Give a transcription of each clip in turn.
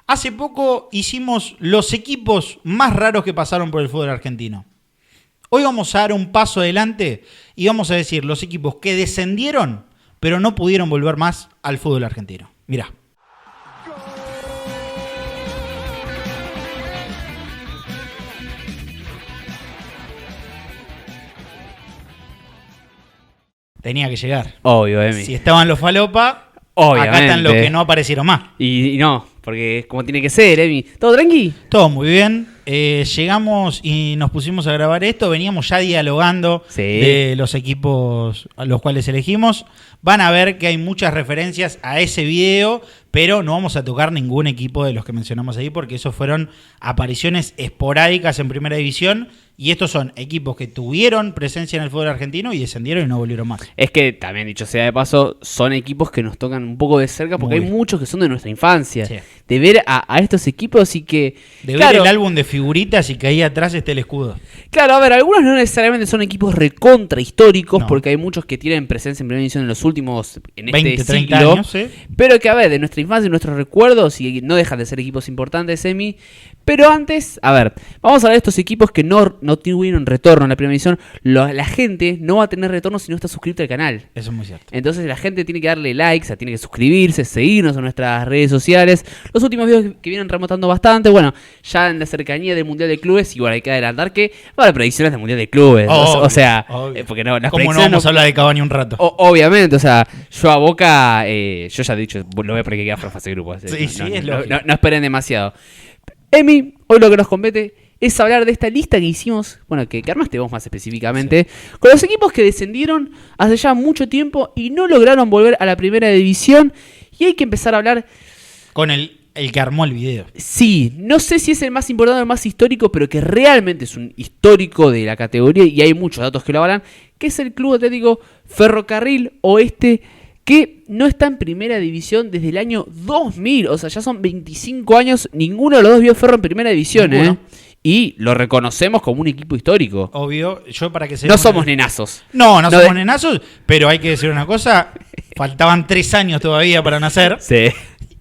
Hace poco hicimos los equipos más raros que pasaron por el fútbol argentino. Hoy vamos a dar un paso adelante y vamos a decir los equipos que descendieron, pero no pudieron volver más al fútbol argentino. Mirá. Tenía que llegar. Obvio, Emi. Si estaban los falopa, obviamente. Acá están los que no aparecieron más. Y no, porque es como tiene que ser, Emi. ¿Todo tranqui? Todo muy bien. Llegamos y nos pusimos a grabar esto. Veníamos ya dialogando de los equipos a los cuales elegimos. Van a ver que hay muchas referencias a ese video, pero no vamos a tocar ningún equipo de los que mencionamos ahí porque esos fueron apariciones esporádicas en Primera División. Y estos son equipos que tuvieron presencia en el fútbol argentino y descendieron y no volvieron más. Es que, también dicho sea de paso, son equipos que nos tocan un poco de cerca porque hay muchos que son de nuestra infancia. Sí. De ver a estos equipos y que... De ver el álbum de figuritas y que ahí atrás esté el escudo. Claro, a ver, algunos no necesariamente son equipos recontra históricos porque hay muchos que tienen presencia en Primera División en los últimos, en 20, este 30 siglo. años, ¿sí? Pero que, a ver, de nuestra infancia y nuestros recuerdos, y no dejan de ser equipos importantes, Emi. Pero antes, a ver, vamos a hablar de estos equipos que no tuvieron retorno en la Primera División. La gente no va a tener retorno si no está suscrito al canal. Eso es muy cierto. Entonces la gente tiene que darle likes, tiene que suscribirse, seguirnos en nuestras redes sociales. Los últimos videos que vienen remontando bastante, bueno, ya en la cercanía del Mundial de Clubes, igual hay que adelantar que va a haber predicciones del Mundial de Clubes. O sea, porque no, las ¿cómo no vamos a hablar de Cavani un rato? Obviamente, o sea, yo a Boca, yo ya he dicho, lo voy a poner que queda por fase de grupos. Sí, es lógico. No esperen demasiado. Emi, hoy lo que nos compete es hablar de esta lista que hicimos, bueno, que armaste vos más específicamente, con los equipos que descendieron hace ya mucho tiempo y no lograron volver a la Primera División. Y hay que empezar a hablar con el que armó el video. Sí, no sé si es el más importante o el más histórico, pero que realmente es un histórico de la categoría y hay muchos datos que lo avalan, que es el Club Atlético Ferrocarril Oeste, que no está en Primera División desde el año 2000. O sea, ya son 25 años, ninguno de los dos vio Ferro en Primera División, Y lo reconocemos como un equipo histórico. Obvio, yo para que se... No somos nenazos. No somos nenazos, pero hay que decir una cosa, faltaban 3 años todavía para nacer. Sí.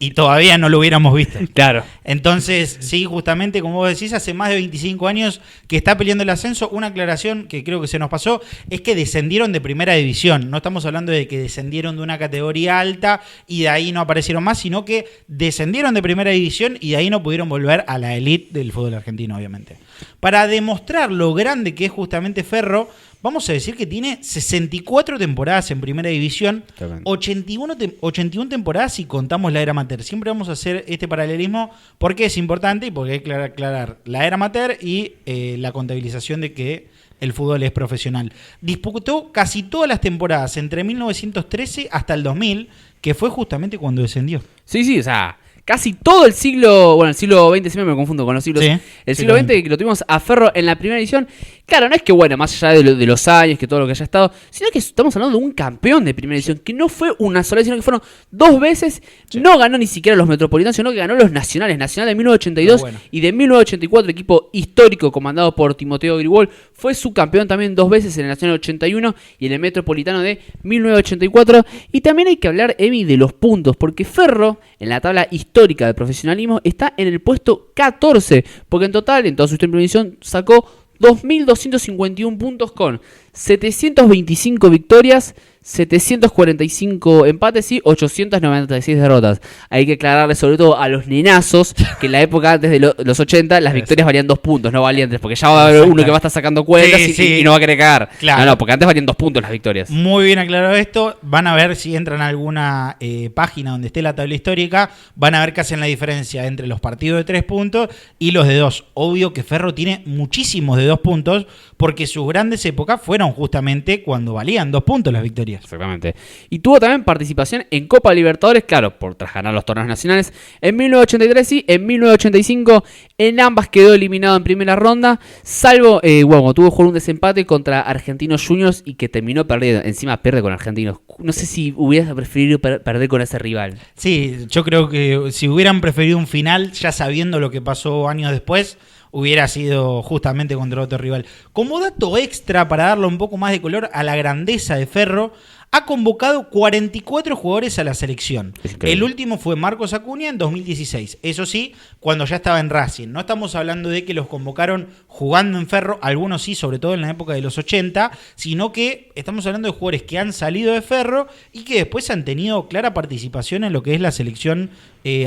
Y todavía no lo hubiéramos visto. Claro. Entonces, sí, justamente, como vos decís, hace más de 25 años que está peleando el ascenso. Una aclaración que creo que se nos pasó es que descendieron de Primera División. No estamos hablando de que descendieron de una categoría alta y de ahí no aparecieron más, sino que descendieron de Primera División y de ahí no pudieron volver a la elite del fútbol argentino, obviamente. Para demostrar lo grande que es justamente Ferro, vamos a decir que tiene 64 temporadas en Primera División, 81 temporadas si contamos la era amateur. Siempre vamos a hacer este paralelismo porque es importante y porque hay que aclarar la era amateur y la contabilización de que el fútbol es profesional. Disputó casi todas las temporadas entre 1913 hasta el 2000, que fue justamente cuando descendió. Sí, o sea... Casi todo el siglo, el siglo XX, siempre me confundo con los siglos. Sí, el siglo XX que lo tuvimos a Ferro en la Primera División. Claro, no es que, más allá de los años, que todo lo que haya estado, sino que estamos hablando de un campeón de Primera División, que no fue una sola, sino que fueron 2 veces. Sí. No ganó ni siquiera los metropolitanos, sino que ganó los nacionales. Nacional de 1982 y de 1984, equipo histórico comandado por Timoteo Grigol. Fue subcampeón también 2 veces en el Nacional 81 y en el metropolitano de 1984. Y también hay que hablar, Emi, de los puntos, porque Ferro, en la tabla histórica de profesionalismo, está en el puesto 14, porque en total, en toda su historia en Primera División, sacó 2.251 puntos con 725 victorias, 745 empates y 896 derrotas. Hay que aclararle sobre todo a los nenazos que en la época antes de los 80 las victorias valían 2 puntos, no valían 3, porque ya va a haber uno que va a estar sacando cuentas y no va a querer cagar. Claro. No, porque antes valían 2 puntos las victorias. Muy bien aclarado esto. Van a ver si entran a alguna página donde esté la tabla histórica, van a ver que hacen la diferencia entre los partidos de 3 puntos y los de 2. Obvio que Ferro tiene muchísimos de 2 puntos porque sus grandes épocas fueron justamente cuando valían 2 puntos las victorias. Exactamente. Y tuvo también participación en Copa Libertadores, claro, tras ganar los torneos nacionales, en 1983 y en 1985. En ambas quedó eliminado en primera ronda, salvo, tuvo un desempate contra Argentinos Juniors y que terminó perdiendo. Encima pierde con Argentinos. No sé si hubieras preferido perder con ese rival. Sí, yo creo que si hubieran preferido un final, ya sabiendo lo que pasó años después, hubiera sido justamente contra otro rival. Como dato extra, para darle un poco más de color a la grandeza de Ferro, ha convocado 44 jugadores a la selección. El último fue Marcos Acuña en 2016. Eso sí, cuando ya estaba en Racing. No estamos hablando de que los convocaron jugando en Ferro, algunos sí, sobre todo en la época de los 80, sino que estamos hablando de jugadores que han salido de Ferro y que después han tenido clara participación en lo que es la selección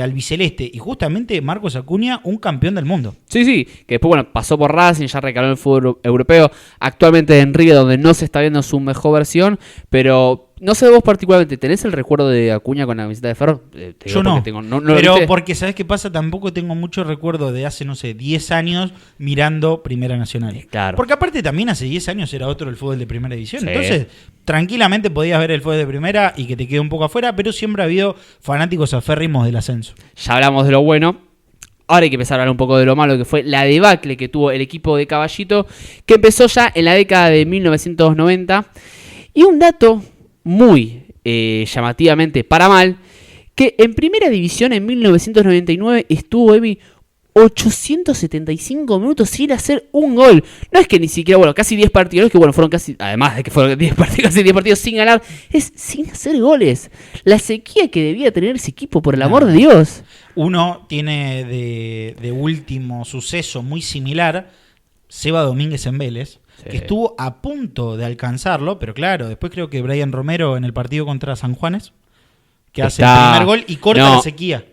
albiceleste. Y justamente Marcos Acuña, un campeón del mundo. Sí, que después pasó por Racing, ya recaló en el fútbol europeo, actualmente en River, donde no se está viendo su mejor versión, pero no sé vos particularmente, ¿tenés el recuerdo de Acuña con la camiseta de Ferro? Yo no, pero porque ¿sabés qué pasa? Tampoco tengo mucho recuerdo de hace, 10 años mirando Primera Nacional. Claro. Porque aparte también hace 10 años era otro el fútbol de Primera División. Sí. Entonces, tranquilamente podías ver el fútbol de Primera y que te quede un poco afuera, pero siempre ha habido fanáticos aférrimos del ascenso. Ya hablamos de lo bueno. Ahora hay que empezar a hablar un poco de lo malo, que fue la debacle que tuvo el equipo de Caballito, que empezó ya en la década de 1990. Y un dato muy llamativamente para mal, que en Primera División en 1999 estuvo 875 minutos sin hacer un gol. No es que ni siquiera, casi 10 partidos, que fueron casi, además de que fueron 10 partidos, casi 10 partidos sin ganar, es sin hacer goles. La sequía que debía tener ese equipo, por el amor de Dios. Uno tiene de último suceso muy similar, Seba Domínguez en Vélez, que estuvo a punto de alcanzarlo, pero claro, después creo que Brian Romero en el partido contra San Juanes, que hace el primer gol y corta la sequía.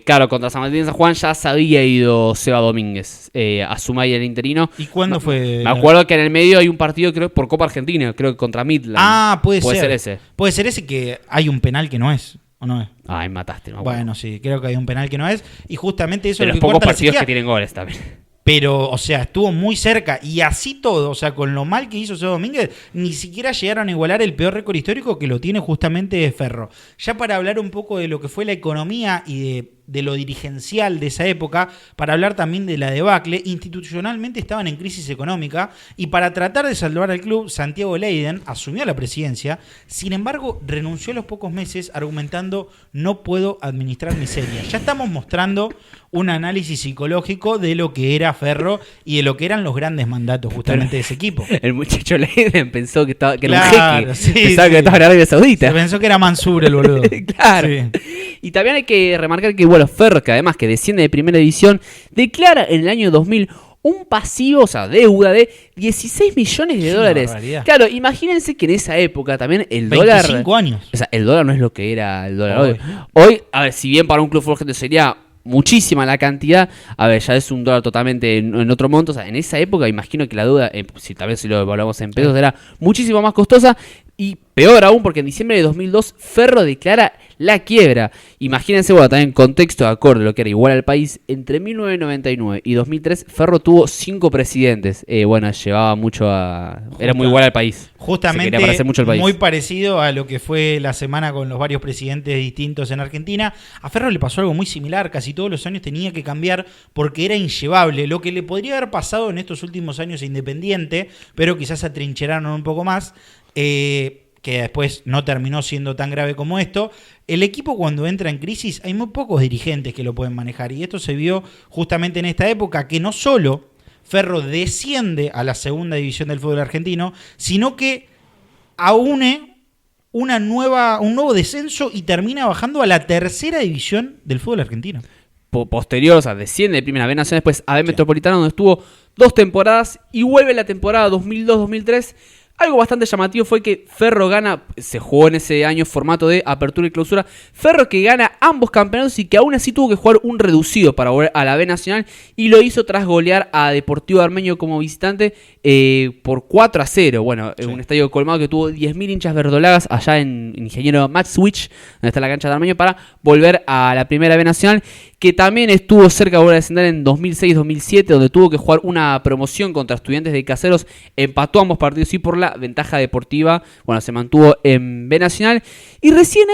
Claro, contra San Martín de San Juan ya se había ido Seba Domínguez a Sumay, el interino. ¿Y cuándo fue? Me acuerdo que en el medio hay un partido, creo, por Copa Argentina, creo que contra Midland. Puede ser ese. Puede ser ese que hay un penal que no es, ¿o no es? Ay, mataste. Bueno, sí, creo que hay un penal que no es. Y justamente eso de es lo los que pocos corta la partidos sequía. que tienen goles también. Pero, o sea, estuvo muy cerca. Y así todo, o sea, con lo mal que hizo Seba Domínguez, ni siquiera llegaron a igualar el peor récord histórico que lo tiene justamente Ferro. Ya para hablar un poco de lo que fue la economía y de lo dirigencial de esa época, para hablar también de la debacle, institucionalmente estaban en crisis económica y para tratar de salvar al club, Santiago Leiden asumió la presidencia, sin embargo renunció a los pocos meses argumentando no puedo administrar miseria. Ya estamos mostrando un análisis psicológico de lo que era Ferro y de lo que eran los grandes mandatos justamente de ese equipo. El muchacho Leiden pensó que era claro, un jeque, sí, pensaba que estaba en Arabia Saudita. Se pensó que era Mansur el boludo. Claro. Sí. Y también hay que remarcar que Ferro, que además que desciende de Primera División, declara en el año 2000 un pasivo, o sea, deuda de 16 millones de dólares. Claro, imagínense que en esa época también el 25 dólar... 25 años. O sea, el dólar no es lo que era el dólar hoy. Hoy, a ver, si bien para un club fulgente sería muchísima la cantidad, a ver, ya es un dólar totalmente en otro monto. O sea, en esa época imagino que la deuda, también si lo evaluamos en pesos, era muchísimo más costosa. Y peor aún, porque en diciembre de 2002 Ferro declara la quiebra. Imagínense, también en contexto de acorde a lo que era igual al país, entre 1999 y 2003 Ferro tuvo 5 presidentes. Llevaba mucho a... Era muy igual al país. Justamente mucho al país. Muy parecido a lo que fue la semana con los varios presidentes distintos en Argentina. A Ferro le pasó algo muy similar, casi todos los años tenía que cambiar porque era inllevable. Lo que le podría haber pasado en estos últimos años a Independiente, pero quizás se atrincheraron un poco más, que después no terminó siendo tan grave como esto. El equipo cuando entra en crisis hay muy pocos dirigentes que lo pueden manejar y esto se vio justamente en esta época, que no solo Ferro desciende a la segunda división del fútbol argentino, sino que aúne un nuevo descenso y termina bajando a la tercera división del fútbol argentino. Posterior, o sea, desciende de Primera B Nacional, después a B Metropolitana, donde estuvo 2 temporadas y vuelve la temporada 2002-2003. Algo bastante llamativo fue que Ferro gana, se jugó en ese año formato de apertura y clausura, Ferro que gana ambos campeonatos y que aún así tuvo que jugar un reducido para volver a la B Nacional y lo hizo tras golear a Deportivo Armenio como visitante por 4-0. Sí. Un estadio colmado que tuvo 10.000 hinchas verdolagas allá en Ingeniero Maxwich, donde está la cancha de Armenio, para volver a la Primera B Nacional, que también estuvo cerca de volver a descender en 2006-2007, donde tuvo que jugar una promoción contra Estudiantes de Caseros, empató ambos partidos y por la ventaja deportiva, se mantuvo en B Nacional. Y recién,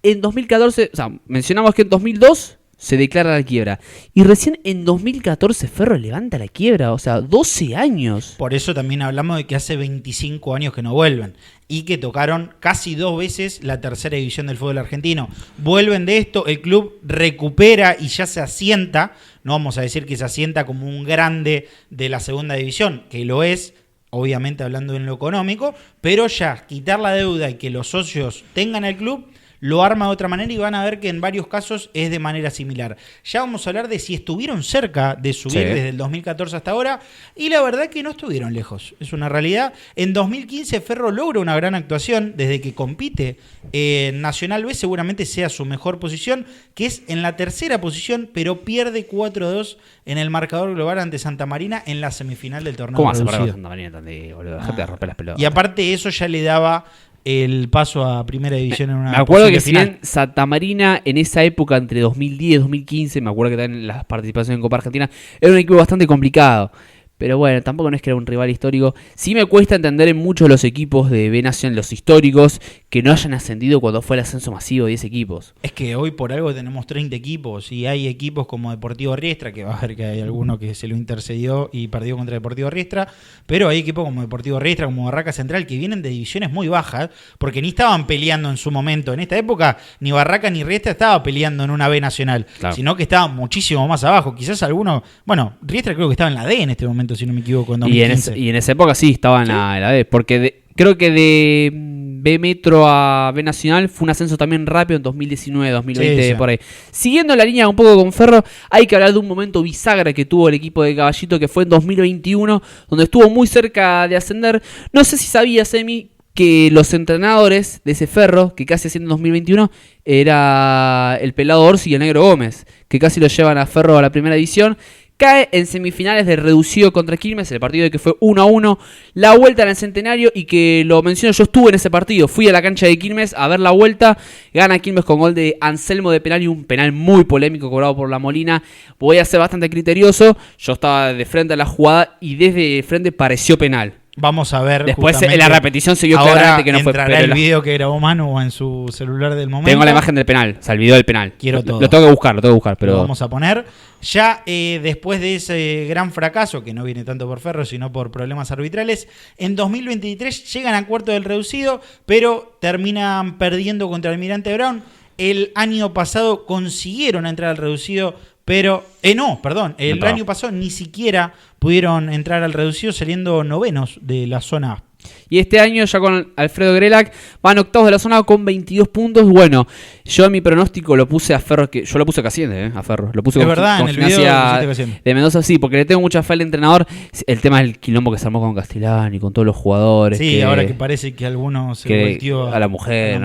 en 2014, mencionamos que en 2002 se declara la quiebra. Y recién en 2014 Ferro levanta la quiebra, 12 años. Por eso también hablamos de que hace 25 años que no vuelven. Y que tocaron casi 2 veces la tercera división del fútbol argentino. Vuelven de esto, el club recupera y ya se asienta. No vamos a decir que se asienta como un grande de la segunda división, que lo es. obviamente hablando en lo económico, pero ya quitar la deuda y que los socios tengan el club, lo arma de otra manera y van a ver que en varios casos es de manera similar. Ya vamos a hablar de si estuvieron cerca de subir desde el 2014 hasta ahora, y la verdad que no estuvieron lejos, es una realidad. En 2015 Ferro logra una gran actuación, desde que compite en Nacional B seguramente sea su mejor posición, que es en la tercera posición, pero pierde 4-2 en el marcador global ante Santa Marina en la semifinal del torneo. ¿Cómo hace para Santa Marina boludo? Dejate de romper las pelotas. Y aparte eso ya le daba el paso a primera división en una me acuerdo que final. Si bien Santa Marina en esa época entre 2010 y 2015, me acuerdo que también las participaciones en Copa Argentina, era un equipo bastante complicado. Pero bueno, tampoco no es que era un rival histórico. Sí me cuesta entender en muchos los equipos de B Nacional, los históricos, que no hayan ascendido cuando fue el ascenso masivo de 10 equipos. Es que hoy por algo tenemos 30 equipos y hay equipos como Deportivo Riestra, que va a ver que hay alguno que se lo intercedió y perdió contra Deportivo Riestra, pero hay equipos como Deportivo Riestra, como Barraca Central, que vienen de divisiones muy bajas, porque ni estaban peleando en su momento. En esta época, ni Barraca ni Riestra estaba peleando en una B Nacional, claro, sino que estaba muchísimo más abajo. Quizás alguno, bueno, Riestra creo que estaba en la D en este momento, si no me equivoco, en 2015. Y en esa época sí, estaba en la D, porque creo que de B Metro a B Nacional fue un ascenso también rápido en 2019, 2020, sí. Por ahí. Siguiendo la línea un poco con Ferro, hay que hablar de un momento bisagra que tuvo el equipo de Caballito, que fue en 2021, donde estuvo muy cerca de ascender. No sé si sabías, Emi, que los entrenadores de ese Ferro, que casi asciende en 2021, era el Pelado Orsi y el Negro Gómez, que casi lo llevan a Ferro a la primera división. Cae en semifinales de reducido contra Quilmes, el partido de que fue 1-1, la vuelta en el Centenario, y que lo menciono, yo estuve en ese partido, fui a la cancha de Quilmes a ver la vuelta, gana Quilmes con gol de Anselmo de penal y un penal muy polémico cobrado por La Molina. Voy a ser bastante criterioso, yo estaba de frente a la jugada y desde frente pareció penal. Vamos a ver. Después en la repetición se vio claramente que no fue penal. ¿Entrará el video que grabó Manu en su celular del momento? Tengo la imagen del penal, o sea, el video del penal. Quiero todo. Lo tengo que buscar, pero... Lo vamos a poner. Ya después de ese gran fracaso, que no viene tanto por Ferro, sino por problemas arbitrales, en 2023 llegan a cuarto del reducido, pero terminan perdiendo contra Almirante Brown. El año pasado consiguieron entrar al reducido, pero... el año pasado ni siquiera pudieron entrar al reducido, saliendo novenos de la zona A. Y este año ya con Alfredo Grelac van octavos de la zona con 22 puntos. Bueno, yo en mi pronóstico lo puse a Ferro, que yo lo puse casi a Ferro. Lo puse con el Gimnasia de Mendoza, sí, porque le tengo mucha fe al entrenador. El tema es el quilombo que se armó con Castellani, con todos los jugadores. Sí, ahora que parece que alguno se volteó a la mujer.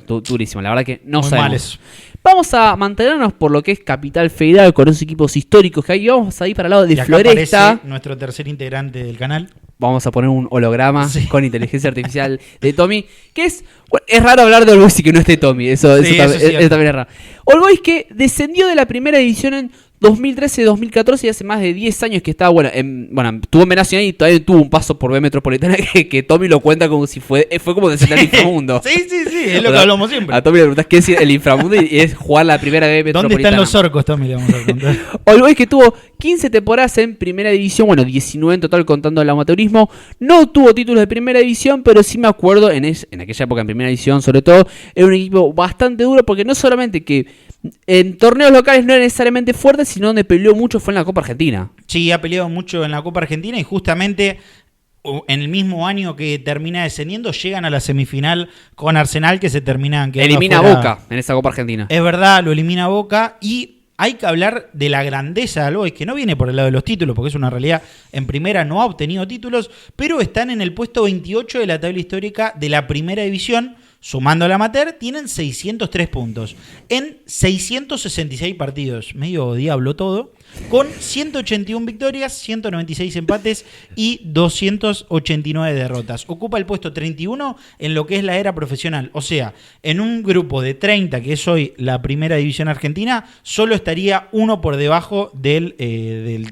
Durísimo, la verdad que no muy sabemos. Vamos a mantenernos por lo que es Capital Federal, con esos equipos históricos que hay. Vamos a ir para el lado de Floresta. Aparece nuestro tercer integrante del canal. Vamos a poner un holograma con inteligencia artificial de Tommy, que es raro hablar de All Boys y que no esté Tommy, eso también es raro. All Boys que descendió de la primera división en 2013-2014 y hace más de 10 años que estaba, estuvo en B Nacional y todavía tuvo un paso por B Metropolitana que Tommy lo cuenta como si fue como descender al inframundo. Sí, es lo que hablamos siempre. A Tommy le preguntás qué es el inframundo y es jugar la primera B Metropolitana. ¿Dónde están los orcos, Tommy? Le vamos a contar. All Boys que tuvo 15 temporadas en primera división, 19 en total contando el amateurismo. No tuvo títulos de primera división, pero sí me acuerdo en aquella época en primera división, sobre todo, era un equipo bastante duro, porque no solamente que en torneos locales no era necesariamente fuerte, sino donde peleó mucho fue en la Copa Argentina. Sí, ha peleado mucho en la Copa Argentina y justamente en el mismo año que termina descendiendo llegan a la semifinal con Arsenal, que se terminan quedando elimina afuera. Boca en esa Copa Argentina. Es verdad, lo elimina Boca y hay que hablar de la grandeza de All Boys, que no viene por el lado de los títulos, porque es una realidad. En primera no ha obtenido títulos, pero están en el puesto 28 de la tabla histórica de la primera división. Sumando al amateur, tienen 603 puntos en 666 partidos. Medio diablo todo. Con 181 victorias, 196 empates y 289 derrotas. Ocupa el puesto 31 en lo que es la era profesional. O sea, en un grupo de 30, que es hoy la primera división argentina, solo estaría uno por debajo del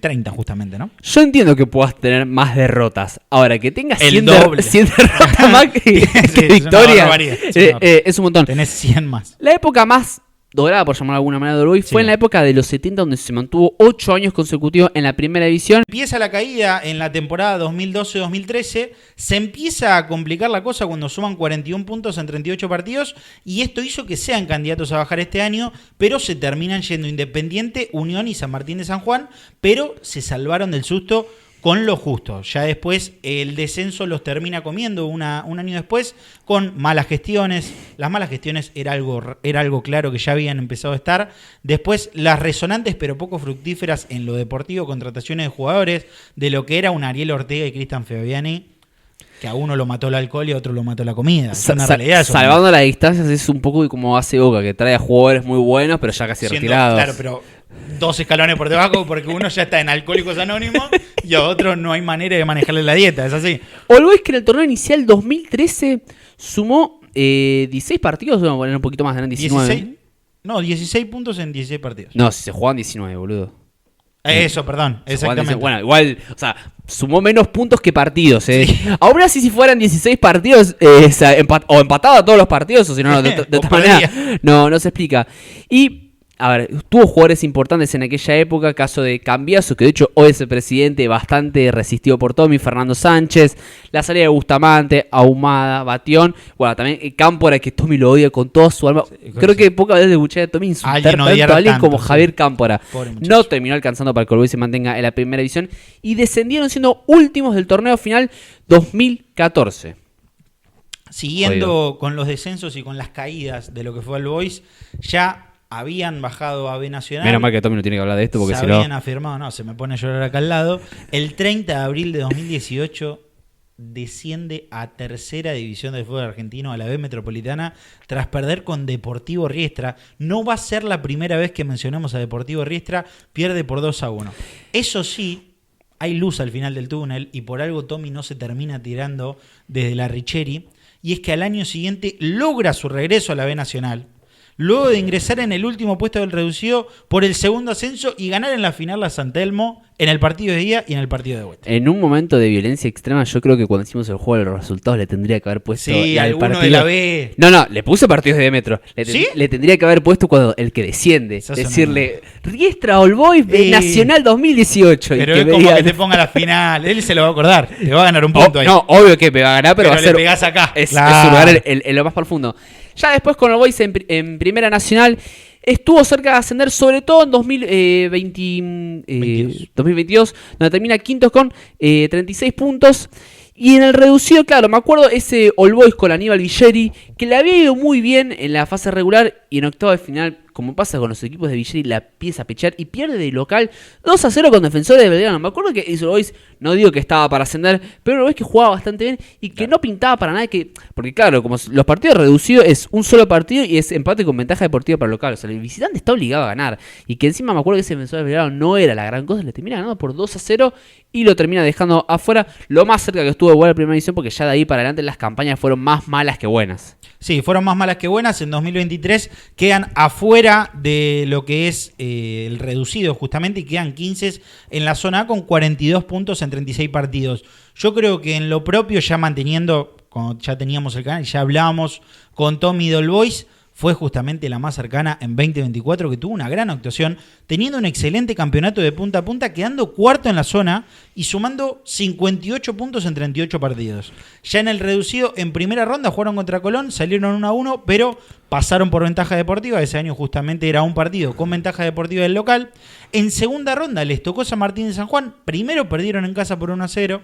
30, justamente, ¿no? Yo entiendo que puedas tener más derrotas. Ahora, que tengas 100 derrotas más que victorias. Es un montón. Tenés 100 más. La época más dorada, por llamarlo de alguna manera, de All Boys, fue en la época de los 70, donde se mantuvo 8 años consecutivos en la primera división. Empieza la caída en la temporada 2012-2013, se empieza a complicar la cosa cuando suman 41 puntos en 38 partidos, y esto hizo que sean candidatos a bajar este año, pero se terminan yendo Independiente, Unión y San Martín de San Juan, pero se salvaron del susto con lo justo. Ya después el descenso los termina comiendo un año después con malas gestiones. Las malas gestiones era algo claro que ya habían empezado a estar. Después las resonantes pero poco fructíferas en lo deportivo, contrataciones de jugadores, de lo que era un Ariel Ortega y Cristian Fabiani, que a uno lo mató el alcohol y a otro lo mató la comida. Es una realidad. Salvando las distancias es un poco como hace Boca, que trae a jugadores muy buenos pero ya casi retirados. Claro, pero 2 escalones por debajo porque uno ya está en Alcohólicos Anónimos y a otro no hay manera de manejarle la dieta, es así. All Boys, que en el torneo inicial 2013 sumó 16 partidos, vamos a poner un poquito más, eran 19. 16 puntos en 16 partidos. No, si se juegan 19, boludo. Eso, perdón, exactamente. Bueno, igual, o sea, sumó menos puntos que partidos, Sí. Aún así, si fueran 16 partidos, o empatado a todos los partidos, o si no, de esta manera, no se explica. Y a ver, tuvo jugadores importantes en aquella época, caso de Cambiaso, que de hecho hoy es el presidente, bastante resistido por Tommy, Fernando Sánchez, la salida de Bustamante, Ahumada, Batión, bueno, también Cámpora, que Tommy lo odia con toda su alma. Creo que pocas veces escuché a Tommy insultar tanto a alguien como Javier Cámpora. No terminó alcanzando para que el Boys se mantenga en la primera división y descendieron siendo últimos del torneo final 2014. Siguiendo con los descensos y con las caídas de lo que fue el Boys, ya habían bajado a B Nacional. Menos mal que Tommy no tiene que hablar de esto porque se habían afirmado, no, se me pone a llorar acá al lado. El 30 de abril de 2018 desciende a tercera división del fútbol argentino, a la B Metropolitana, tras perder con Deportivo Riestra. No va a ser la primera vez que mencionamos a Deportivo Riestra, pierde por 2-1. Eso sí, hay luz al final del túnel y por algo Tommy no se termina tirando desde la Richeri, y es que al año siguiente logra su regreso a la B Nacional, luego de ingresar en el último puesto del reducido por el segundo ascenso y ganar en la final a San Telmo en el partido de ida y en el partido de vuelta. En un momento de violencia extrema, yo creo que cuando hicimos el juego de los resultados le tendría que haber puesto alguno partido de la B. No, le puse partidos de Metro. ¿Sí? Le tendría que haber puesto cuando el que desciende. Decirle, Riestra All Boys Nacional 2018. Pero es como que te ponga la final. Él se lo va a acordar. Te va a ganar un punto ahí. No, obvio que me va a ganar, pero va a ser. Le pegás acá. Es su lugar en lo más profundo. Ya después con All Boys en Primera Nacional estuvo cerca de ascender, sobre todo en 2022, donde termina quintos con 36 puntos. Y en el reducido, claro, me acuerdo ese All Boys con Aníbal Villeri, que le había ido muy bien en la fase regular y en octavo de final, como pasa con los equipos de Villeri, la empieza a pechar y pierde de local 2-0 con Defensores de Belgrano. Me acuerdo que ese All Boys, no digo que estaba para ascender, pero All Boys que jugaba bastante bien y que no pintaba para nada. Porque claro, como los partidos reducidos es un solo partido y es empate con ventaja deportiva para el local. O sea, el visitante está obligado a ganar. Y que encima me acuerdo que ese Defensores de Belgrano no era la gran cosa, le termina ganando por 2-0 y lo termina dejando afuera. Lo más cerca que estuvo de vuelta a la primera edición, porque ya de ahí para adelante las campañas fueron más malas que buenas. Sí, fueron más malas que buenas. En 2023 quedan afuera de lo que es el reducido justamente y quedan 15 en la zona A con 42 puntos en 36 partidos. Yo creo que en lo propio, ya manteniendo, cuando ya teníamos el canal, ya hablábamos con Tommy de All Boys, fue justamente la más cercana en 2024, que tuvo una gran actuación, teniendo un excelente campeonato de punta a punta, quedando cuarto en la zona y sumando 58 puntos en 38 partidos. Ya en el reducido, en primera ronda jugaron contra Colón, salieron 1-1, pero pasaron por ventaja deportiva. Ese año justamente era un partido con ventaja deportiva del local. En segunda ronda les tocó San Martín de San Juan, primero perdieron en casa por 1-0,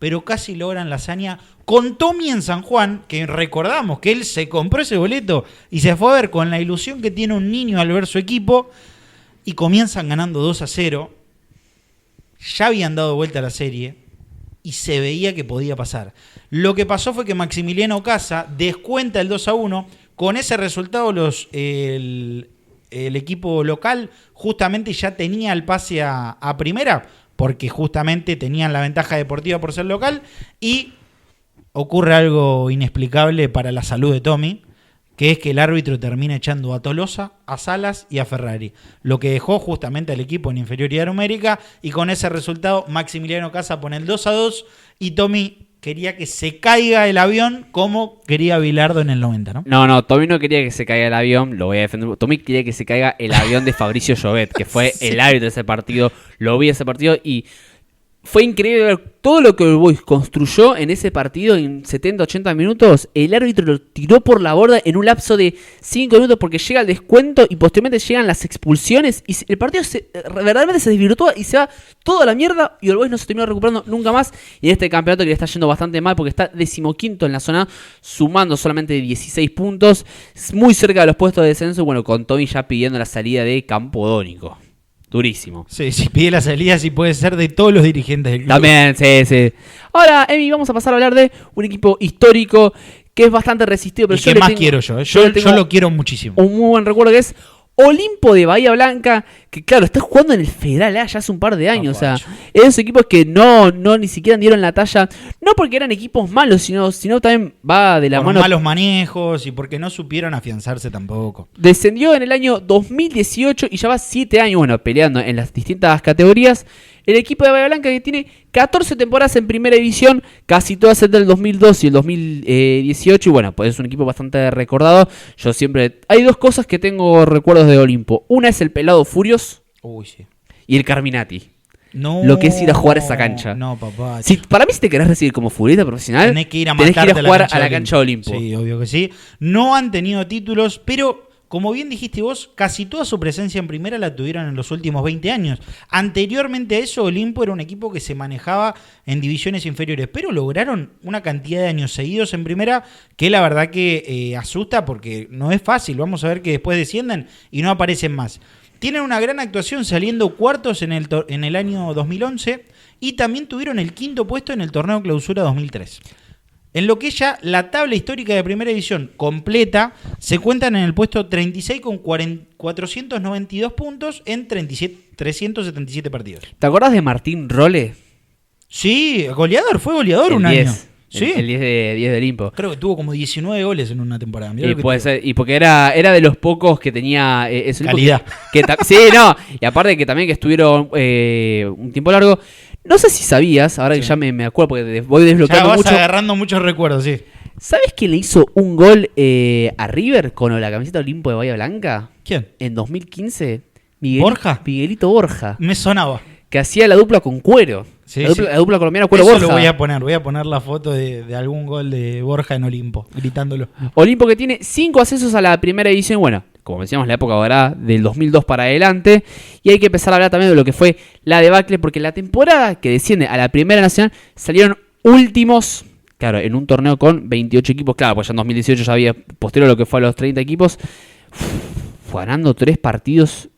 pero casi logran la hazaña con Tommy en San Juan, que recordamos que él se compró ese boleto y se fue a ver con la ilusión que tiene un niño al ver su equipo, y comienzan ganando 2-0. Ya habían dado vuelta a la serie y se veía que podía pasar. Lo que pasó fue que Maximiliano Casa descuenta el 2-1. Con ese resultado el equipo local justamente ya tenía el pase a primera, porque justamente tenían la ventaja deportiva por ser local, y ocurre algo inexplicable para la salud de Tommy, que es que el árbitro termina echando a Tolosa, a Salas y a Ferrari, lo que dejó justamente al equipo en inferioridad numérica, y con ese resultado Maximiliano Casa pone el 2-2 y Tommy quería que se caiga el avión como quería Bilardo en el 90, ¿no? No, Tommy no quería que se caiga el avión, lo voy a defender. Tommy quería que se caiga el avión de Fabricio Llobet, que fue el árbitro de ese partido. Lo vi ese partido y Fue increíble ver todo lo que el Boys construyó en ese partido en 70-80 minutos. El árbitro lo tiró por la borda en un lapso de 5 minutos porque llega el descuento y posteriormente llegan las expulsiones. Y el partido verdaderamente se desvirtúa y se va toda la mierda. Y el Boys no se terminó recuperando nunca más. Y en este campeonato que le está yendo bastante mal porque está 15º en la zona, sumando solamente 16 puntos. Muy cerca de los puestos de descenso. Y bueno, con Tommy ya pidiendo la salida de Campodónico. Durísimo. Sí, si pide la salida, sí puede ser de todos los dirigentes del club. También, sí. Ahora, Emi, vamos a pasar a hablar de un equipo histórico que es bastante resistido. Pero y que más quiero yo. Yo lo quiero muchísimo. Un muy buen recuerdo que es Olimpo de Bahía Blanca, que claro, está jugando en el Federal A ya hace un par de años. O sea, esos equipos que no ni siquiera dieron la talla, no porque eran equipos malos, sino también va de la por mano. Malos manejos y porque no supieron afianzarse tampoco. Descendió en el año 2018 y ya va 7 años, bueno, peleando en las distintas categorías. El equipo de Bahía Blanca que tiene 14 temporadas en primera división, casi todas entre el 2002 y el 2018. Y bueno, pues es un equipo bastante recordado. Yo siempre... Hay dos cosas que tengo recuerdos de Olimpo. Una es el Pelado Furios. Uy, sí. Y el Carminati. No, lo que es ir a jugar a esa cancha. No, papá. Para mí, si te querés recibir como futbolista profesional, tenés que ir a jugar a la cancha de Olimpo. Sí, obvio que sí. No han tenido títulos, pero... Como bien dijiste vos, casi toda su presencia en primera la tuvieron en los últimos 20 años. Anteriormente a eso, Olimpo era un equipo que se manejaba en divisiones inferiores, pero lograron una cantidad de años seguidos en primera que la verdad que asusta porque no es fácil. Vamos a ver que después descienden y no aparecen más. Tienen una gran actuación saliendo cuartos en el año 2011 y también tuvieron el 5º puesto en el torneo Clausura 2003. En lo que es ya la tabla histórica de primera división completa, se cuentan en el puesto 36 con 492 puntos en 377 partidos. ¿Te acordás de Martín Role? Sí, fue goleador un 10, año. ¿Sí? El 10 de Olimpo. Creo que tuvo como 19 goles en una temporada. Y puede ser, y porque era de los pocos que tenía calidad. Sí, no. Y aparte que también que estuvieron un tiempo largo. No sé si sabías, ahora que ya me acuerdo, porque voy desbloqueando mucho. Ya vas mucho. agarrando muchos recuerdos, sí. ¿Sabes quién le hizo un gol a River con la camiseta Olimpo de Bahía Blanca? ¿Quién? En 2015. ¿Borja? Miguelito Borja. Me sonaba. Que hacía la dupla con Cuero. Sí, la dupla colombiana Cuero Eso Borja. Voy a poner la foto de algún gol de Borja en Olimpo, gritándolo. Olimpo que tiene 5 ascensos a la primera división, bueno, como decíamos, la época ahora del 2002 para adelante. Y hay que empezar a hablar también de lo que fue la debacle, porque la temporada que desciende a la Primera Nacional salieron últimos, claro, en un torneo con 28 equipos. Claro, pues ya en 2018 ya había posterior a lo que fue a los 30 equipos. Fue ganando 3 partidos.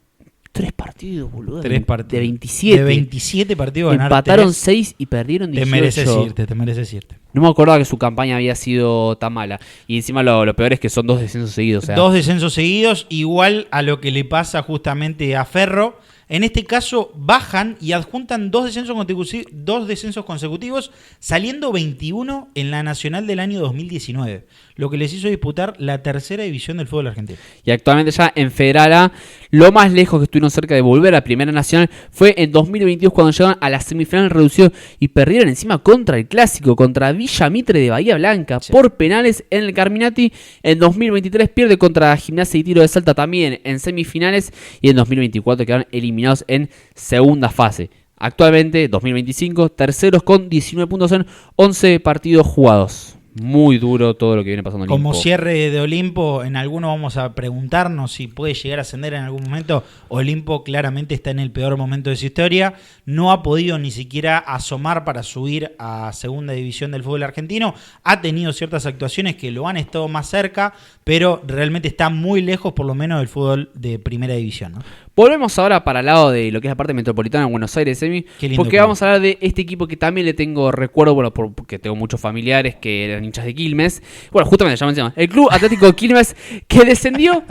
3 partidos, boludo. 3 partidos. De 27. De 27 partidos ganaron. Empataron 6 y perdieron 18. Te mereces irte. No me acordaba que su campaña había sido tan mala. Y encima lo peor es que son 2 descensos seguidos. O sea. 2 descensos seguidos, igual a lo que le pasa justamente a Ferro. En este caso bajan y adjuntan 2 descensos consecutivos, saliendo 21 en la Nacional del año 2019, lo que les hizo disputar la tercera división del fútbol argentino. Y actualmente ya en Federal A, lo más lejos que estuvieron cerca de volver a Primera Nacional fue en 2022 cuando llegaron a la semifinal reducido y perdieron encima contra el clásico, contra Villa Mitre de Bahía Blanca, sí, por penales en el Carminati. En 2023 pierde contra Gimnasia y Tiro de Salta también en semifinales y en 2024 quedaron eliminados en segunda fase. Actualmente, 2025, terceros con 19 puntos en 11 partidos jugados. Muy duro todo lo que viene pasando en Olimpo. Como cierre de Olimpo, en alguno vamos a preguntarnos si puede llegar a ascender en algún momento. Olimpo claramente está en el peor momento de su historia. No ha podido ni siquiera asomar para subir a segunda división del fútbol argentino. Ha tenido ciertas actuaciones que lo han estado más cerca, pero realmente está muy lejos por lo menos del fútbol de primera división, ¿no? Volvemos ahora para el lado de lo que es la parte metropolitana de Buenos Aires, Emi, porque vamos a hablar de este equipo que también le tengo recuerdo, bueno, porque tengo muchos familiares que eran hinchas de Quilmes. Bueno, justamente ya mencionamos, el Club Atlético Quilmes, que descendió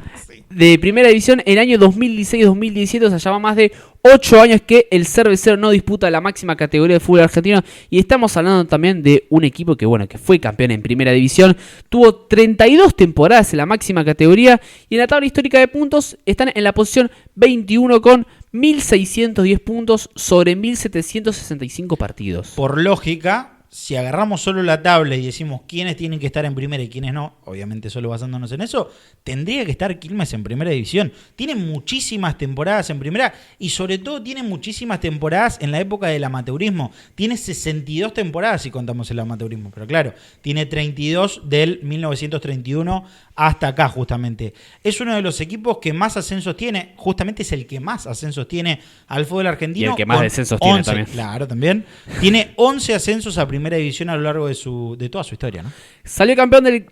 de primera división en el año 2016-2017, o sea, lleva más de 8 años que el Cervecero no disputa la máxima categoría de fútbol argentino. Y estamos hablando también de un equipo que, bueno, que fue campeón en primera división. Tuvo 32 temporadas en la máxima categoría. Y en la tabla histórica de puntos están en la posición 21 con 1.610 puntos sobre 1.765 partidos. Por lógica, si agarramos solo la tabla y decimos quiénes tienen que estar en primera y quiénes no, obviamente solo basándonos en eso, tendría que estar Quilmes en primera división. Tiene muchísimas temporadas en primera y sobre todo tiene muchísimas temporadas en la época del amateurismo. Tiene 62 temporadas si contamos el amateurismo, pero claro, tiene 32 del 1931 hasta acá justamente. Es uno de los equipos que más ascensos tiene, justamente es el que más ascensos tiene al fútbol argentino. Y el que más descensos tiene también. Claro, también. Tiene 11 ascensos a primera división a lo largo de toda su historia, ¿no? Salió campeón en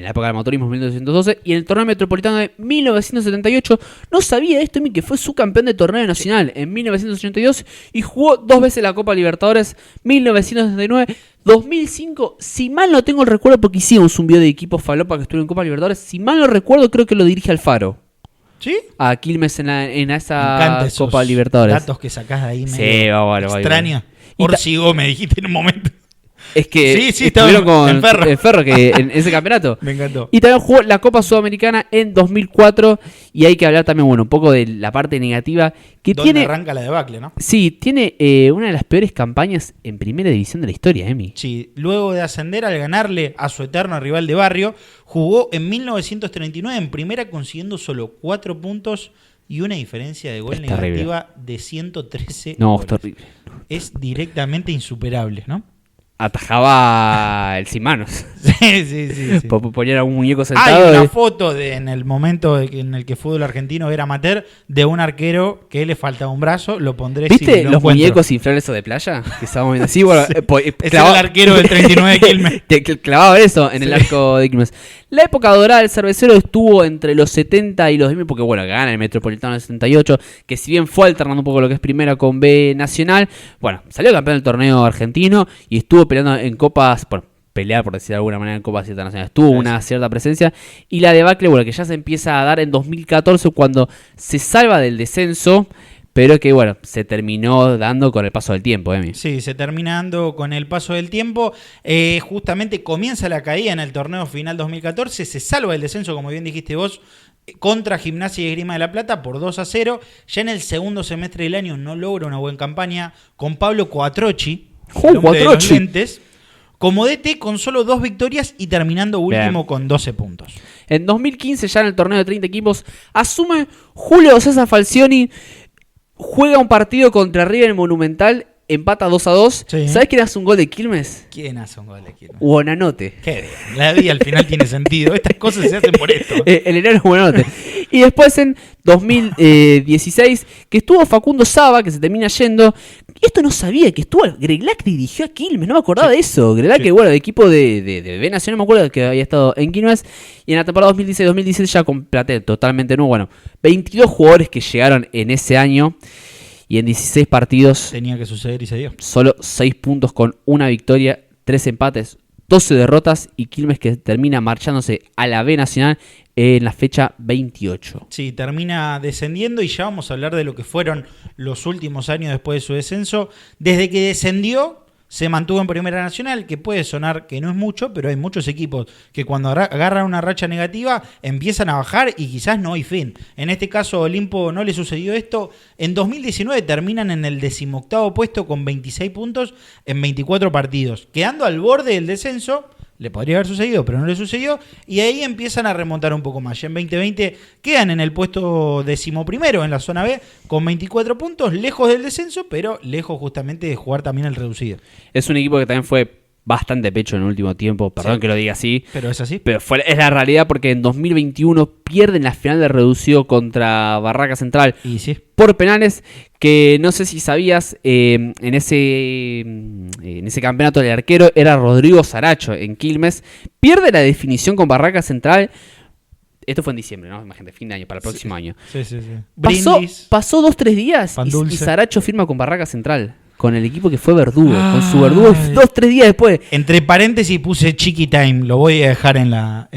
la época del motorismo 1912 y en el torneo metropolitano de 1978. No sabía esto, que fue subcampeón de torneo nacional en 1982 y jugó 2 veces la Copa Libertadores 1979, 2005. Si mal no tengo el recuerdo, porque hicimos un video de equipo falopa que estuvo en Copa Libertadores, si mal no recuerdo, creo que lo dirige Alfaro. ¿Sí? A Quilmes en esa Copa Libertadores. Datos que sacás de ahí medio extraño. Orsigo, me dijiste en un momento. Es que sí, estuvieron con el Ferro que en ese campeonato. Me encantó. Y también jugó la Copa Sudamericana en 2004. Y hay que hablar también, un poco de la parte negativa. Que ¿Dónde tiene, arranca la debacle, no? Sí, tiene una de las peores campañas en primera división de la historia, Emi. Sí, luego de ascender al ganarle a su eterno rival de barrio, jugó en 1939 en primera consiguiendo solo 4 puntos y una diferencia de gol negativa de 113 No, goles. es terrible. Es directamente insuperable, ¿no? Atajaba el sin manos. Sí. Poner a un muñeco sentado. Hay una foto en el momento en el que fútbol argentino era amateur de un arquero que le faltaba un brazo. Lo pondré. ¿Viste si lo los encuentro. muñecos inflables de playa? Que estábamos viendo así. Bueno, Sí. Ese era el arquero del 39 de Quilmes. Clavaba eso en el arco de Quilmes. La época dorada del cervecero estuvo entre los 70 y los 2000, porque bueno, gana el Metropolitano del 78, que si bien fue alternando un poco lo que es primera con B Nacional, bueno, salió campeón del torneo argentino y estuvo peleando en copas, por decir de alguna manera, en copas internacionales. Tuvo una cierta presencia. Y la debacle, bueno, que ya se empieza a dar en 2014 cuando se salva del descenso, pero que bueno, se terminó dando con el paso del tiempo, Emi. Sí, se termina dando con el paso del tiempo. Justamente comienza la caída en el torneo final 2014, se salva del descenso, como bien dijiste vos, contra Gimnasia y Esgrima de la Plata por 2-0. Ya en el segundo semestre del año no logra una buena campaña con Pablo Quattrocchi, el hombre de los lentes, como DT con solo 2 victorias y terminando último con 12 puntos. En 2015, ya en el torneo de 30 equipos, asume Julio César Falcioni. Juega un partido contra River en Monumental, empata 2-2. Sí. ¿Sabés quién hace un gol de Quilmes? ¿Quién hace un gol de Quilmes? Buonanotte. Qué bien. La vida al final tiene sentido. Estas cosas se hacen por esto. El enano es Buonanotte. Y después en 2016, que estuvo Facundo Saba, que se termina yendo. Y esto no sabía, que estuvo Greglac dirigió a Quilmes, no me acordaba de eso. Greglac, que bueno, de equipo de B Nacional, no me acuerdo que había estado en Quilmes. Y en la temporada 2016-2017 ya con plantel totalmente nuevo. Bueno, 22 jugadores que llegaron en ese año. Y en 16 partidos tenía que suceder y se dio. Solo 6 puntos con una victoria, 3 empates, 12 derrotas y Quilmes que termina marchándose a la B Nacional en la fecha 28. Sí, termina descendiendo y ya vamos a hablar de lo que fueron los últimos años después de su descenso. Desde que descendió se mantuvo en Primera Nacional, que puede sonar que no es mucho, pero hay muchos equipos que cuando agarran una racha negativa empiezan a bajar y quizás no hay fin. En este caso a Olimpo no le sucedió esto. En 2019 terminan en el 18º puesto con 26 puntos en 24 partidos, quedando al borde del descenso. Le podría haber sucedido, pero no le sucedió. Y ahí empiezan a remontar un poco más. Ya en 2020 quedan en el puesto 11º en la zona B con 24 puntos, lejos del descenso, pero lejos justamente de jugar también el reducido. Es un equipo que también fue bastante pecho en el último tiempo, perdón que lo diga así. Pero es así. Pero es la realidad porque en 2021 pierden la final de reducido contra Barraca Central. Y sí. Por penales, que no sé si sabías, en ese campeonato el arquero era Rodrigo Saracho en Quilmes. Pierde la definición con Barraca Central. Esto fue en diciembre, ¿no? Imagínate, fin de año, para el próximo año. Sí. Pasó 2-3 días y Saracho firma con Barraca Central. Con el equipo que fue Verdugo. Con su Verdugo 2-3 días después. Entre paréntesis puse Chiqui Time. Lo voy a dejar en la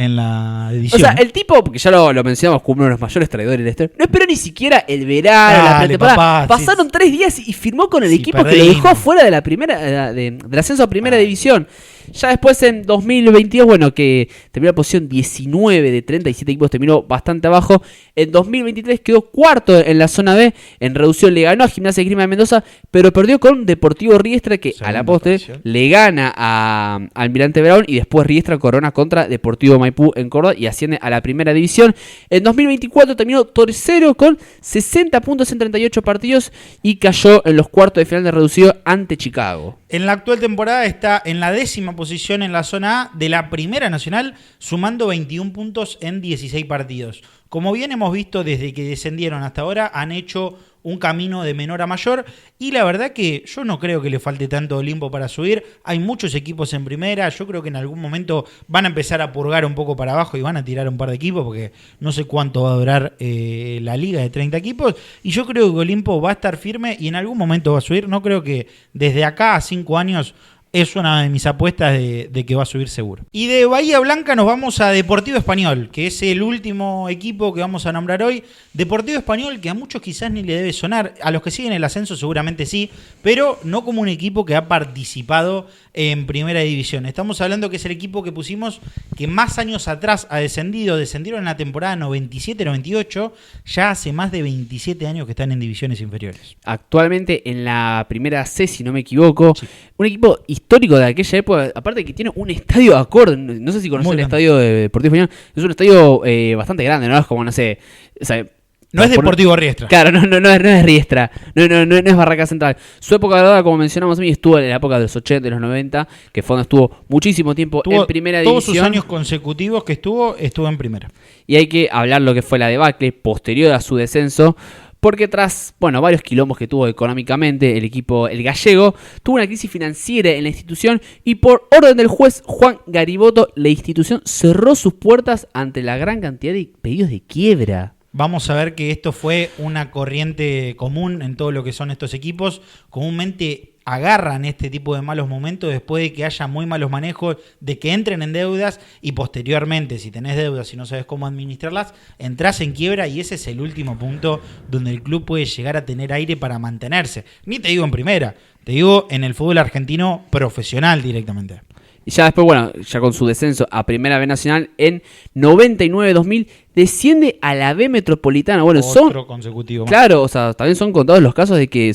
edición. O sea, el tipo, porque ya lo mencionamos como uno de los mayores traidores de la historia, no esperó ni siquiera el verano, la pretemporada. Pasaron 3 días y firmó con el equipo que lo dejó fuera de la primera del ascenso a primera división. Ya después en 2022, bueno, que terminó la posición 19 de 37 equipos, terminó bastante abajo. En 2023 quedó cuarto en la zona B. En reducción le ganó a Gimnasia de Esgrima de Mendoza, pero perdió con con Deportivo Riestra, que a la postre le gana a Almirante Brown, y después Riestra corona contra Deportivo Maipú en Córdoba y asciende a la primera división. En 2024 terminó tercero con 60 puntos en 38 partidos y cayó en los cuartos de final de reducido ante Chicago. En la actual temporada está en la 10ª posición en la zona A de la Primera Nacional, sumando 21 puntos en 16 partidos. Como bien hemos visto desde que descendieron hasta ahora, han hecho un camino de menor a mayor y la verdad que yo no creo que le falte tanto Olimpo para subir. Hay muchos equipos en primera, yo creo que en algún momento van a empezar a purgar un poco para abajo y van a tirar un par de equipos porque no sé cuánto va a durar la liga de 30 equipos y yo creo que Olimpo va a estar firme y en algún momento va a subir. No creo que desde acá a 5 años es una de mis apuestas de que va a subir seguro. Y de Bahía Blanca nos vamos a Deportivo Español, que es el último equipo que vamos a nombrar hoy. Deportivo Español, que a muchos quizás ni le debe sonar, a los que siguen el ascenso seguramente sí, pero no como un equipo que ha participado en primera división. Estamos hablando que es el equipo que pusimos que más años atrás ha descendido. Descendieron en la temporada 97-98, ya hace más de 27 años que están en divisiones inferiores. Actualmente en la primera C, si no me equivoco, sí. Un equipo histórico de aquella época, aparte que tiene un estadio acorde, no sé si conocen el estadio de Deportivo Español, es un estadio bastante grande, ¿no? Es como, no sé, o sea, no es Deportivo Riestra. Claro, no es Riestra, no es Barraca Central. Su época dorada, como mencionamos, estuvo en la época de los 80, de los 90, que fue donde estuvo muchísimo tiempo en primera división. Todos sus años consecutivos que estuvo en primera. Y hay que hablar lo que fue la debacle posterior a su descenso, porque tras, varios quilombos que tuvo económicamente, el equipo, el gallego, tuvo una crisis financiera en la institución y por orden del juez Juan Gariboto, la institución cerró sus puertas ante la gran cantidad de pedidos de quiebra. Vamos a ver que esto fue una corriente común en todo lo que son estos equipos. Comúnmente agarran este tipo de malos momentos después de que haya muy malos manejos, de que entren en deudas y posteriormente, si tenés deudas y no sabes cómo administrarlas, entras en quiebra y ese es el último punto donde el club puede llegar a tener aire para mantenerse. Ni te digo en primera, te digo en el fútbol argentino profesional directamente. Y ya después, ya con su descenso a Primera B Nacional en 99-2000, desciende a la B Metropolitana. Otro consecutivo. Claro, también son contados los casos de que,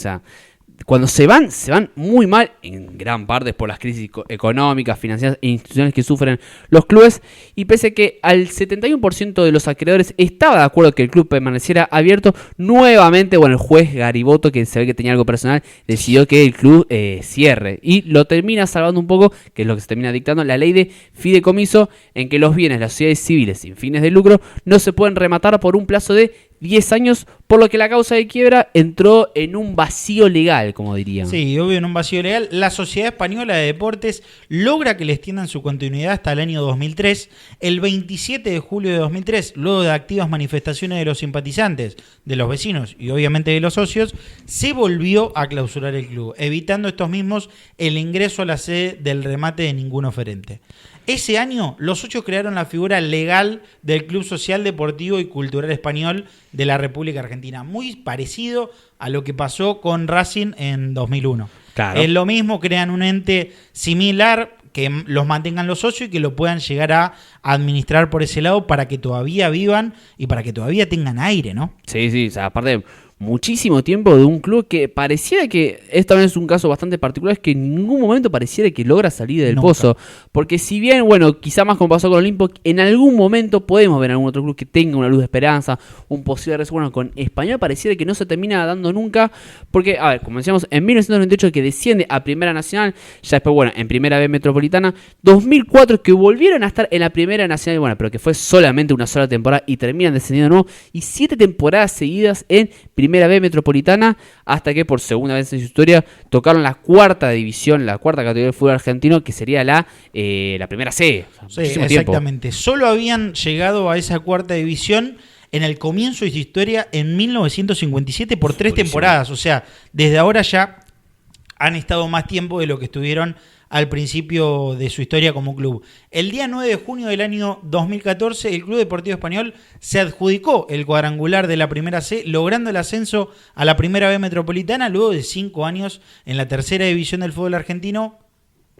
cuando se van muy mal, en gran parte por las crisis económicas, financieras e institucionales que sufren los clubes, y pese a que al 71% de los acreedores estaba de acuerdo que el club permaneciera abierto, nuevamente, el juez Gariboto, que se ve que tenía algo personal, decidió que el club cierre, y lo termina salvando un poco, que es lo que se termina dictando, la ley de fideicomiso, en que los bienes de las sociedades civiles sin fines de lucro no se pueden rematar por un plazo de 10 años, por lo que la causa de quiebra entró en un vacío legal, como dirían. Sí, obvio, en un vacío legal. La Sociedad Española de Deportes logra que le extiendan su continuidad hasta el año 2003. El 27 de julio de 2003, luego de activas manifestaciones de los simpatizantes, de los vecinos y obviamente de los socios, se volvió a clausurar el club, evitando estos mismos el ingreso a la sede del remate de ningún oferente. Ese año, los socios crearon la figura legal del Club Social, Deportivo y Cultural Español de la República Argentina, muy parecido a lo que pasó con Racing en 2001. Claro. Es lo mismo, crean un ente similar que los mantengan los socios y que lo puedan llegar a administrar por ese lado para que todavía vivan y para que todavía tengan aire, ¿no? Sí, aparte muchísimo tiempo de un club que pareciera que, esta vez es un caso bastante particular, es que en ningún momento pareciera que logra salir del pozo, porque si bien, quizá más como pasó con Olimpo, en algún momento podemos ver algún otro club que tenga una luz de esperanza, un posible regreso, con Español pareciera que no se termina dando nunca, porque, como decíamos, en 1998 que desciende a Primera Nacional, ya después, en Primera B Metropolitana, 2004 que volvieron a estar en la Primera Nacional, pero que fue solamente una sola temporada y terminan descendiendo de nuevo, y 7 temporadas seguidas en Primera B Metropolitana, hasta que por segunda vez en su historia tocaron la cuarta división, la cuarta categoría del fútbol argentino, que sería la primera C. Sí, exactamente. Solo habían llegado a esa cuarta división en el comienzo de su historia en 1957 por 3 temporadas. O sea, desde ahora ya han estado más tiempo de lo que estuvieron al principio de su historia como club. El día 9 de junio del año 2014, el Club Deportivo Español se adjudicó el cuadrangular de la Primera C, logrando el ascenso a la Primera B Metropolitana. Luego de 5 años en la tercera división del fútbol argentino,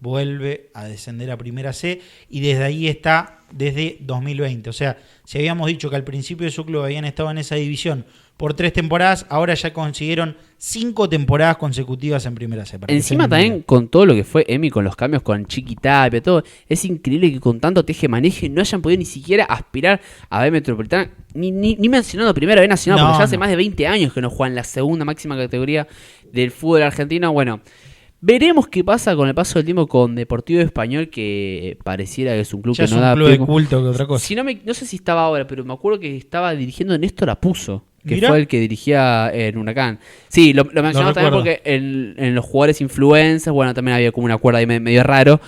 vuelve a descender a Primera C y desde ahí está desde 2020. O sea, si habíamos dicho que al principio de su club habían estado en esa división por 3 temporadas, ahora ya consiguieron 5 temporadas consecutivas en primera C. Encima también con todo lo que fue Emi, con los cambios con Chiquitapia, todo, es increíble que con tanto teje-maneje no hayan podido ni siquiera aspirar a B Metropolitana, ni mencionando primera B Nacional, porque ya hace más de 20 años que no juegan la segunda máxima categoría del fútbol argentino. Bueno, veremos qué pasa con el paso del tiempo con Deportivo Español, que pareciera que es un club ya que no da. Es un club de culto que otra cosa. Si no sé si estaba ahora, pero me acuerdo que estaba dirigiendo Néstor Apuzo, que fue el que dirigía en Huracán. Sí, lo mencionamos también porque en los jugadores influencers, bueno, también había como un acuerdo ahí medio raro.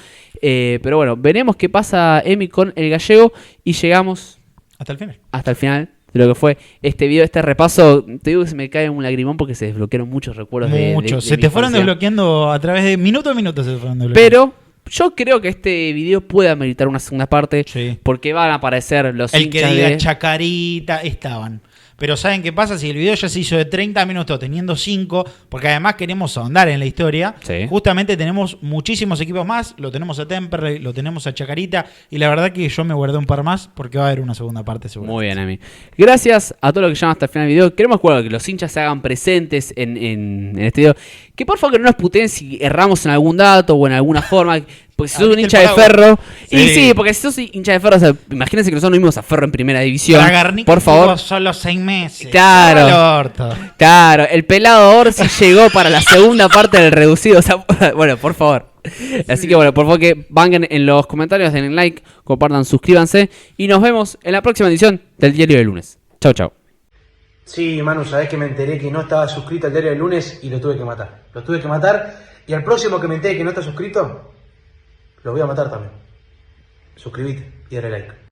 Pero bueno, veremos qué pasa, Emi, con el gallego y llegamos hasta el final. Hasta el final de lo que fue este video, este repaso. Te digo que se me cae un lagrimón porque se desbloquearon muchos recuerdos. Muchos. Se te fueron desbloqueando a través de minuto a minuto. Se fueron desbloqueando. Pero yo creo que este video puede ameritar una segunda parte, porque van a aparecer los hinchas que diga Chacarita, estaban. Pero ¿saben qué pasa? Si el video ya se hizo de 30 minutos teniendo 5, porque además queremos ahondar en la historia, justamente tenemos muchísimos equipos más, lo tenemos a Temperley, lo tenemos a Chacarita, y la verdad que yo me guardé un par más porque va a haber una segunda parte seguro. Muy bien, Emi. Gracias a todos los que llegan hasta el final del video. Queremos que los hinchas se hagan presentes en este video. Que por favor que no nos puteen si erramos en algún dato o en alguna forma. Porque si sos un hincha de Ferro. Y sí, porque si sos hincha de Ferro, o sea, imagínense que nosotros no vimos a Ferro en primera división. Por favor. Solo 6 meses. Claro, el pelado Orsi llegó para la segunda parte del reducido. O sea, bueno, por favor. Así que bueno, por favor que banquen en los comentarios, den like, compartan, suscríbanse. Y nos vemos en la próxima edición del Diario del Lunes. Chau, chau. Sí, Manu, sabés que me enteré que no estaba suscrito al Diario del Lunes y lo tuve que matar. Lo tuve que matar y al próximo que me entere que no está suscrito, lo voy a matar también. Suscríbete y dale like.